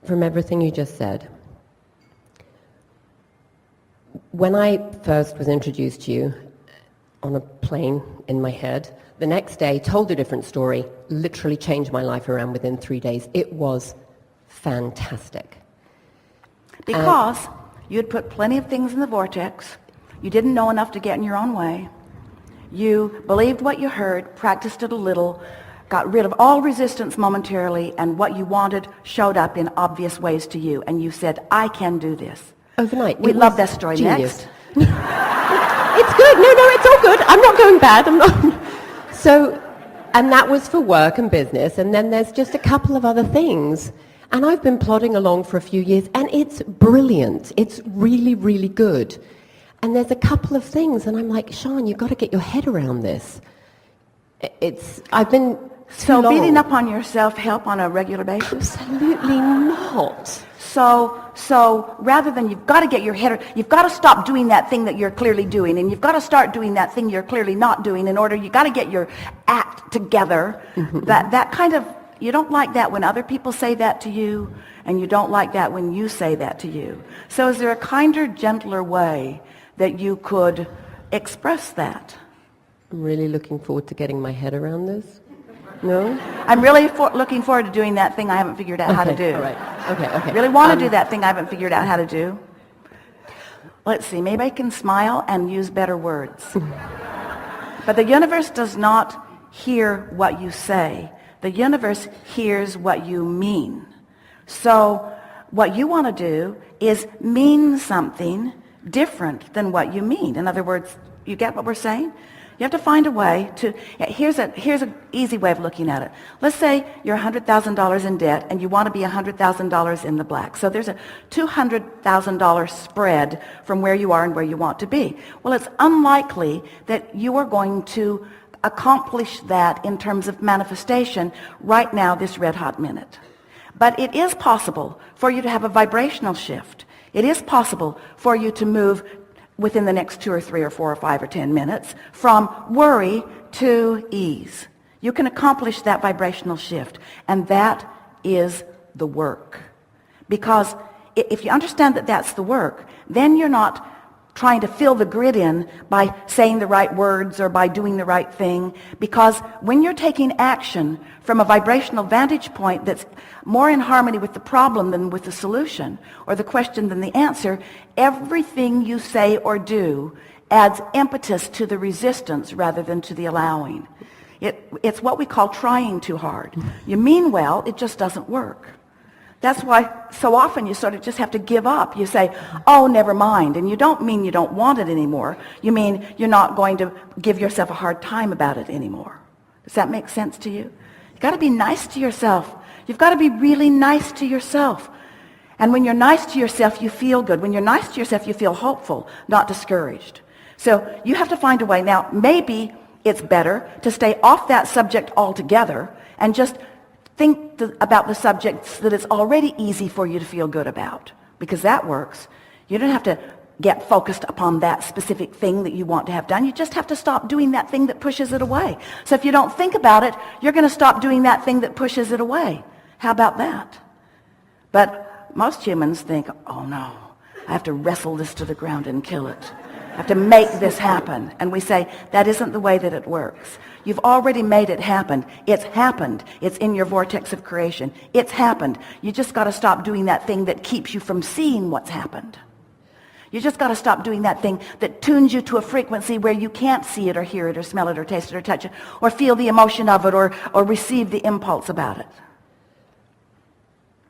from everything you just said. When I first was introduced to you on a plane in my head, the next day told a different story, literally changed my life around within 3 days. It was fantastic. Because you had put plenty of things in the vortex. You didn't know enough to get in your own way. You believed what you heard, practiced it a little, got rid of all resistance momentarily, and what you wanted showed up in obvious ways to you. And you said, I can do this. Overnight. We love that story. Genius. Next. It's good. No, it's all good. I'm not going bad. I'm not. So, and that was for work and business. And then there's just a couple of other things. And I've been plodding along for a few years, and it's brilliant. It's really, really good. And there's a couple of things, and I'm like, Sean, you've got to get your head around this. I've been So beating up on yourself help on a regular basis? Absolutely not. So rather than you've got to get your head, you've got to stop doing that thing that you're clearly doing, and you've got to start doing that thing you're clearly not doing in order, you've got to get your act together. That kind of, you don't like that when other people say that to you, and you don't like that when you say that to you. So is there a kinder, gentler way that you could express that? I'm really looking forward to getting my head around this. No? I'm really looking forward to doing that thing I haven't figured out how to do. All right. Okay. Really want to do that thing I haven't figured out how to do. Let's see, maybe I can smile and use better words. But the universe does not hear what you say. The universe hears what you mean. So what you want to do is mean something different than what you mean. In other words, you get what we're saying? You have to find a way to, here's an easy way of looking at it. Let's say you're $100,000 in debt and you want to be $100,000 in the black. So there's a $200,000 spread from where you are and where you want to be. Well, it's unlikely that you are going to accomplish that in terms of manifestation right now, this red hot minute. But it is possible for you to have a vibrational shift. It is possible for you to move within the next 2 or 3 or 4 or 5 or 10 minutes from worry to ease. You can accomplish that vibrational shift, and that is the work. Because if you understand that that's the work, then you're not trying to fill the grid in by saying the right words or by doing the right thing, because when you're taking action from a vibrational vantage point that's more in harmony with the problem than with the solution, or the question than the answer, everything you say or do adds impetus to the resistance rather than to the allowing. It's what we call trying too hard. You mean well, it just doesn't work. That's why so often you sort of just have to give up. You say, oh, never mind. And you don't mean you don't want it anymore. You mean you're not going to give yourself a hard time about it anymore. Does that make sense to you? You've got to be nice to yourself. You've got to be really nice to yourself. And when you're nice to yourself, you feel good. When you're nice to yourself, you feel hopeful, not discouraged. So you have to find a way. Now, maybe it's better to stay off that subject altogether and just think about the subjects that it's already easy for you to feel good about, because that works. You don't have to get focused upon that specific thing that you want to have done. You just have to stop doing that thing that pushes it away. So if you don't think about it, you're going to stop doing that thing that pushes it away. How about that? But most humans think, oh no, I have to wrestle this to the ground and kill it. I have to make this happen. And we say, that isn't the way that it works. You've already made it happen. It's happened. It's in your vortex of creation. It's happened. You just got to stop doing that thing that keeps you from seeing what's happened. You just got to stop doing that thing that tunes you to a frequency where you can't see it or hear it or smell it or taste it or touch it or feel the emotion of it or receive the impulse about it.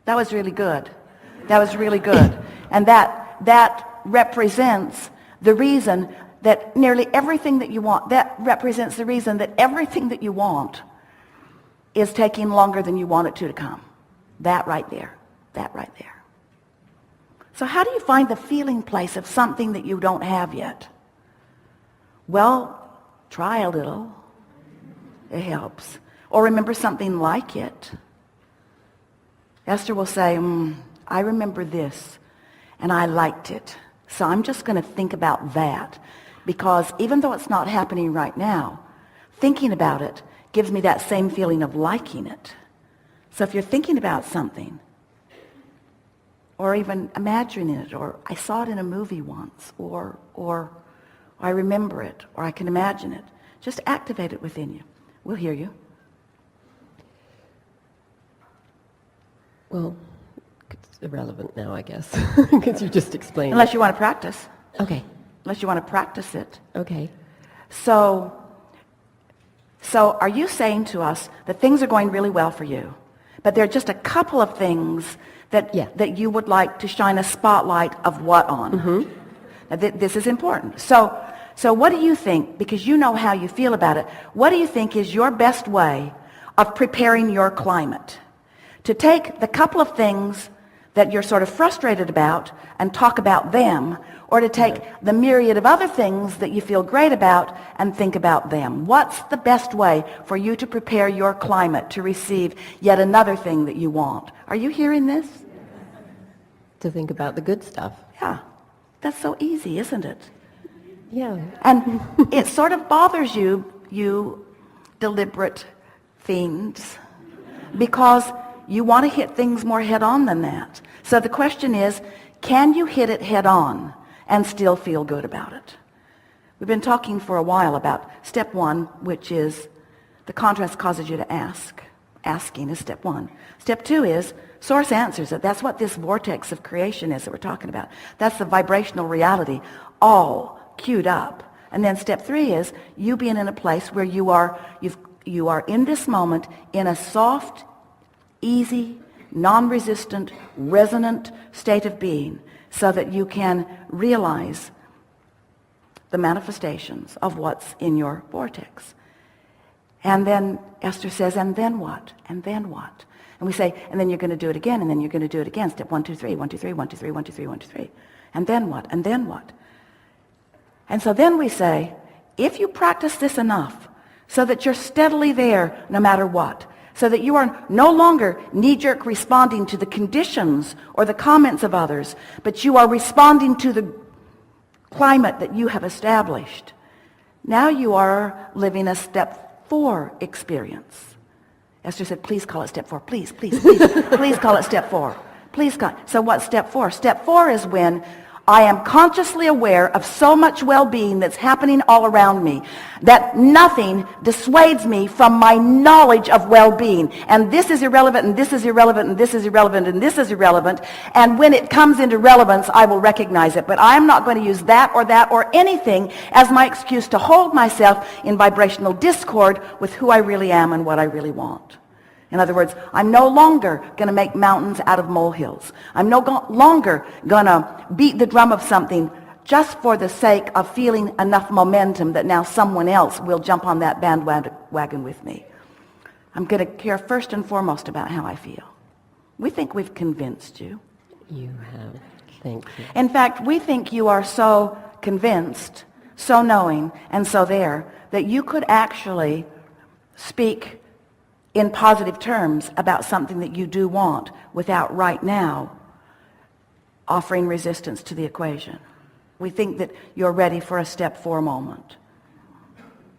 That was really good. That was really good. And that represents the reason that nearly everything that you want, that represents the reason that everything that you want is taking longer than you want it to come. That right there. That right there. So how do you find the feeling place of something that you don't have yet? Well, try a little. It helps. Or remember something like it. Esther will say, I remember this, and I liked it. So I'm just going to think about that, because even though it's not happening right now, thinking about it gives me that same feeling of liking it. So if you're thinking about something, or even imagining it, or I saw it in a movie once, or I remember it, or I can imagine it. Just activate it within you. We'll hear you. Well, it's irrelevant now, I guess, because you just explained Unless it. you want to practice. Okay. Unless you want to practice it. Okay. So are you saying to us that things are going really well for you, but there are just a couple of things that you would like to shine a spotlight of what on? Mm-hmm. Now, this is important. So what do you think, because you know how you feel about it, what do you think is your best way of preparing your climate? To take the couple of things that you're sort of frustrated about and talk about them, or to take the myriad of other things that you feel great about and think about them. What's the best way for you to prepare your climate to receive yet another thing that you want? Are you hearing this? To think about the good stuff. Yeah. That's so easy, isn't it? Yeah. And it sort of bothers you deliberate fiends, because you want to hit things more head on than that. So the question is, can you hit it head on and still feel good about it? We've been talking for a while about step one, which is the contrast causes you to ask. Asking is step one. Step two is source answers it. That's what this vortex of creation is that we're talking about. That's the vibrational reality all queued up. And then step three is you being in a place where you are in this moment in a soft, easy, non-resistant, resonant state of being, so that you can realize the manifestations of what's in your vortex. And then Esther says, and then what? And then what? And we say, and then you're going to do it again, and then you're going to do it again. Step 1, 2, 3, 1, 2, 3, 1, 2, 3, 1, 2, 3, 1, 2, 3. And then what? And then what? And so then we say, if you practice this enough so that you're steadily there no matter what, so that you are no longer knee-jerk responding to the conditions or the comments of others, but you are responding to the climate that you have established, now you are living a step 4 experience. Esther said, please call it step 4. Please, please, please, please call it step 4. Please call. So what's step 4? Step 4 is when I am consciously aware of so much well-being that's happening all around me that nothing dissuades me from my knowledge of well-being. And this is irrelevant, and this is irrelevant, and this is irrelevant, and this is irrelevant. And when it comes into relevance, I will recognize it. But I'm not going to use that or anything as my excuse to hold myself in vibrational discord with who I really am and what I really want. In other words, I'm no longer going to make mountains out of molehills. I'm no longer going to beat the drum of something just for the sake of feeling enough momentum that now someone else will jump on that bandwagon with me. I'm going to care first and foremost about how I feel. We think we've convinced you. You have. Thank you. In fact, we think you are so convinced, so knowing, and so there, that you could actually speak in positive terms about something that you do want without right now offering resistance to the equation. We think that you're ready for a step 4 moment.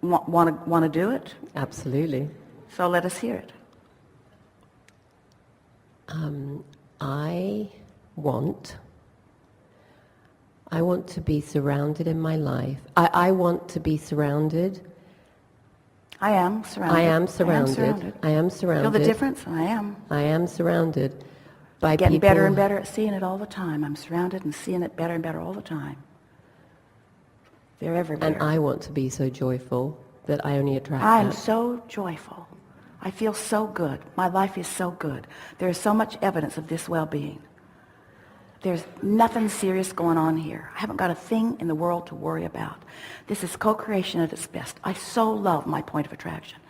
Want to do it? Absolutely. So let us hear it. I want to be surrounded in my life. I want to be surrounded. I am surrounded. I am surrounded. I am surrounded. Feel the difference? I am. I am surrounded by Getting people. better and better at seeing it all the time. I'm surrounded and seeing it better and better all the time. They're everywhere. And I want to be so joyful that I only attract I'm that. so joyful. I feel so good. My life is so good. There is so much evidence of this well-being. There's nothing serious going on here. I haven't got a thing in the world to worry about. This is co-creation at its best. I so love my point of attraction.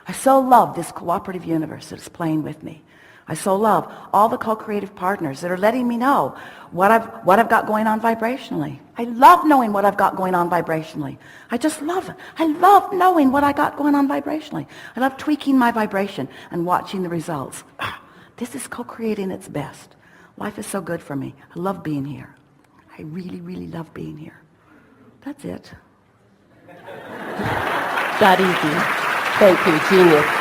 I so love this cooperative universe that is playing with me. I so love all the co-creative partners that are letting me know what I've got going on vibrationally. I love knowing what I've got going on vibrationally. I just love it. I love knowing what I got going on vibrationally. I love tweaking my vibration and watching the results. This is co-creating its best. Life is so good for me. I love being here. I really, really love being here. That's it. That easy. Thank you, genius.